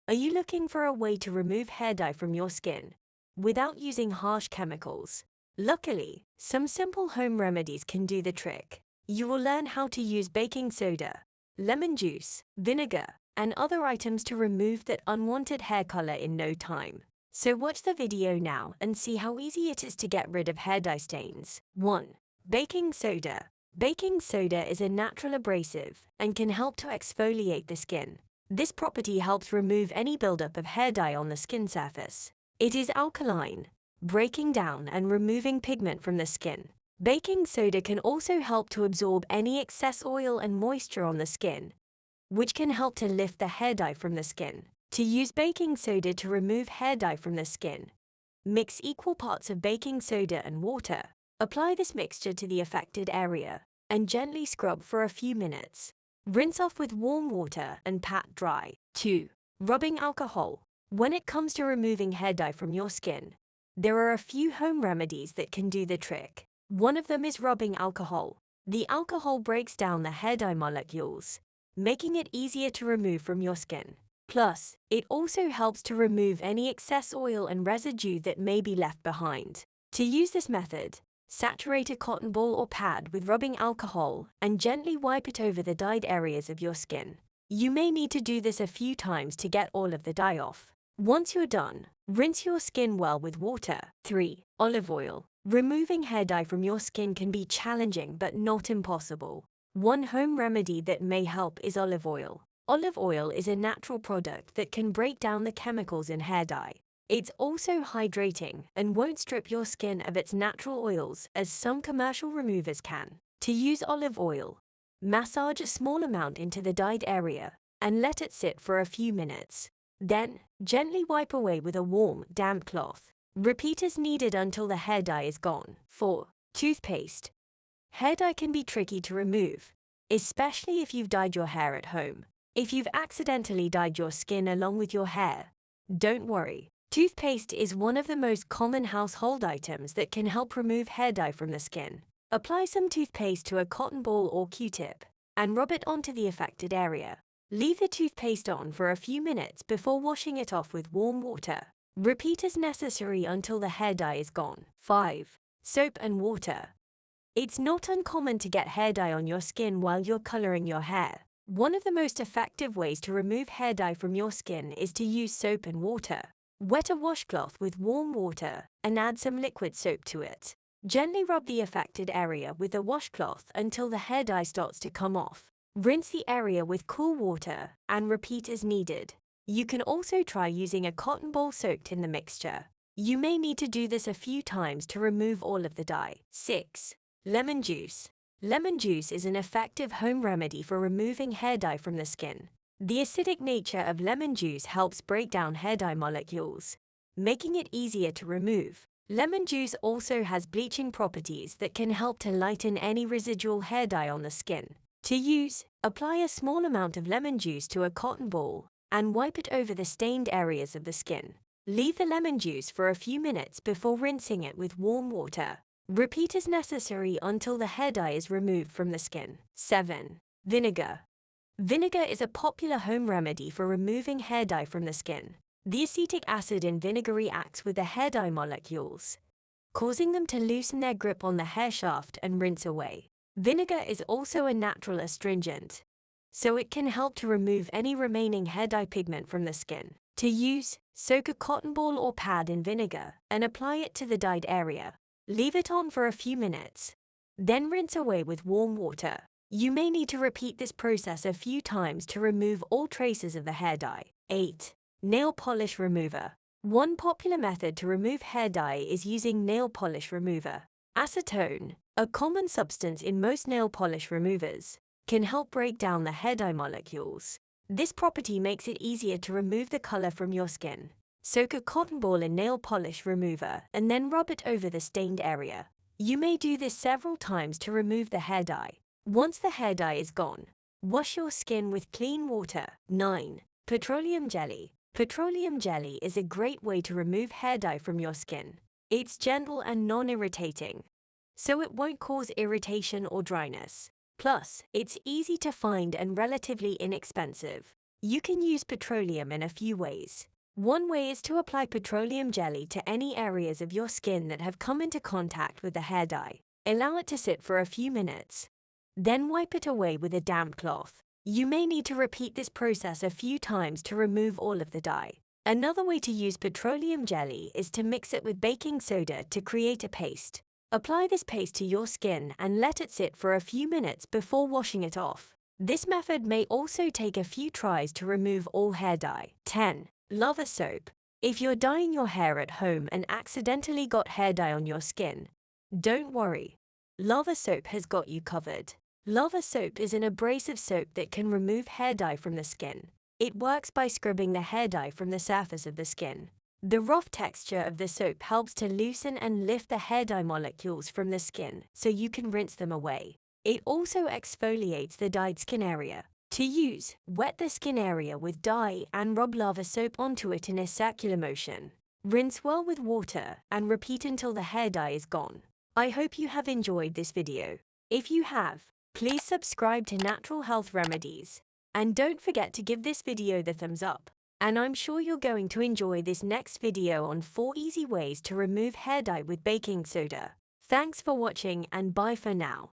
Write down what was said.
Are you looking for a way to remove hair dye from your skin without using harsh chemicals? Luckily, some simple home remedies can do the trick. You will learn how to use baking soda, lemon juice, vinegar, and other items to remove that unwanted hair color in no time. So watch the video now and see how easy it is to get rid of hair dye stains. 1. Baking soda. Baking soda is a natural abrasive and can help to exfoliate the skin. This property helps remove any buildup of hair dye on the skin surface. It is alkaline, breaking down and removing pigment from the skin. Baking soda can also help to absorb any excess oil and moisture on the skin, which can help to lift the hair dye from the skin. To use baking soda to remove hair dye from the skin, mix equal parts of baking soda and water. Apply this mixture to the affected area and gently scrub for a few minutes. Rinse off with warm water and pat dry. 2. Rubbing alcohol. When it comes to removing hair dye from your skin, there are a few home remedies that can do the trick. One of them is rubbing alcohol. The alcohol breaks down the hair dye molecules, making it easier to remove from your skin. Plus, it also helps to remove any excess oil and residue that may be left behind. To use this method, saturate a cotton ball or pad with rubbing alcohol and gently wipe it over the dyed areas of your skin. You may need to do this a few times to get all of the dye off. Once you're done, rinse your skin well with water. 3. Olive oil. Removing hair dye from your skin can be challenging but not impossible. One home remedy that may help is olive oil. Olive oil is a natural product that can break down the chemicals in hair dye. It's also hydrating and won't strip your skin of its natural oils as some commercial removers can. To use olive oil, massage a small amount into the dyed area and let it sit for a few minutes. Then, gently wipe away with a warm, damp cloth. Repeat as needed until the hair dye is gone. 4. Toothpaste. Hair dye can be tricky to remove, especially if you've dyed your hair at home. If you've accidentally dyed your skin along with your hair, don't worry. Toothpaste is one of the most common household items that can help remove hair dye from the skin. Apply some toothpaste to a cotton ball or Q-tip and rub it onto the affected area. Leave the toothpaste on for a few minutes before washing it off with warm water. Repeat as necessary until the hair dye is gone. 5. Soap and water. It's not uncommon to get hair dye on your skin while you're coloring your hair. One of the most effective ways to remove hair dye from your skin is to use soap and water. Wet a washcloth with warm water and add some liquid soap to it. Gently rub the affected area with a washcloth until the hair dye starts to come off. Rinse the area with cool water and repeat as needed. You can also try using a cotton ball soaked in the mixture. You may need to do this a few times to remove all of the dye. 6. Lemon juice. Lemon juice is an effective home remedy for removing hair dye from the skin. The acidic nature of lemon juice helps break down hair dye molecules, making it easier to remove. Lemon juice also has bleaching properties that can help to lighten any residual hair dye on the skin. To use, apply a small amount of lemon juice to a cotton ball and wipe it over the stained areas of the skin. Leave the lemon juice for a few minutes before rinsing it with warm water. Repeat as necessary until the hair dye is removed from the skin. 7. Vinegar. Vinegar is a popular home remedy for removing hair dye from the skin. The acetic acid in vinegar reacts with the hair dye molecules, causing them to loosen their grip on the hair shaft and rinse away. Vinegar is also a natural astringent, so it can help to remove any remaining hair dye pigment from the skin. To use, soak a cotton ball or pad in vinegar and apply it to the dyed area. Leave it on for a few minutes, then rinse away with warm water. You may need to repeat this process a few times to remove all traces of the hair dye. 8. Nail polish remover. One popular method to remove hair dye is using nail polish remover. Acetone, a common substance in most nail polish removers, can help break down the hair dye molecules. This property makes it easier to remove the color from your skin. Soak a cotton ball in nail polish remover and then rub it over the stained area. You may do this several times to remove the hair dye. Once the hair dye is gone, wash your skin with clean water. 9. Petroleum jelly. Petroleum jelly is a great way to remove hair dye from your skin. It's gentle and non-irritating, so it won't cause irritation or dryness. Plus, it's easy to find and relatively inexpensive. You can use petroleum in a few ways. One way is to apply petroleum jelly to any areas of your skin that have come into contact with the hair dye. Allow it to sit for a few minutes. Then wipe it away with a damp cloth. You may need to repeat this process a few times to remove all of the dye. Another way to use petroleum jelly is to mix it with baking soda to create a paste. Apply this paste to your skin and let it sit for a few minutes before washing it off. This method may also take a few tries to remove all hair dye. 10. Lava soap. If you're dyeing your hair at home and accidentally got hair dye on your skin, don't worry. Lava soap has got you covered. Lava soap is an abrasive soap that can remove hair dye from the skin. It works by scrubbing the hair dye from the surface of the skin. The rough texture of the soap helps to loosen and lift the hair dye molecules from the skin so you can rinse them away. It also exfoliates the dyed skin area. To use, wet the skin area with dye and rub lava soap onto it in a circular motion. Rinse well with water and repeat until the hair dye is gone. I hope you have enjoyed this video. If you have, please subscribe to Natural Health Remedies. And don't forget to give this video the thumbs up. And I'm sure you're going to enjoy this next video on 4 easy ways to remove hair dye with baking soda. Thanks for watching and bye for now.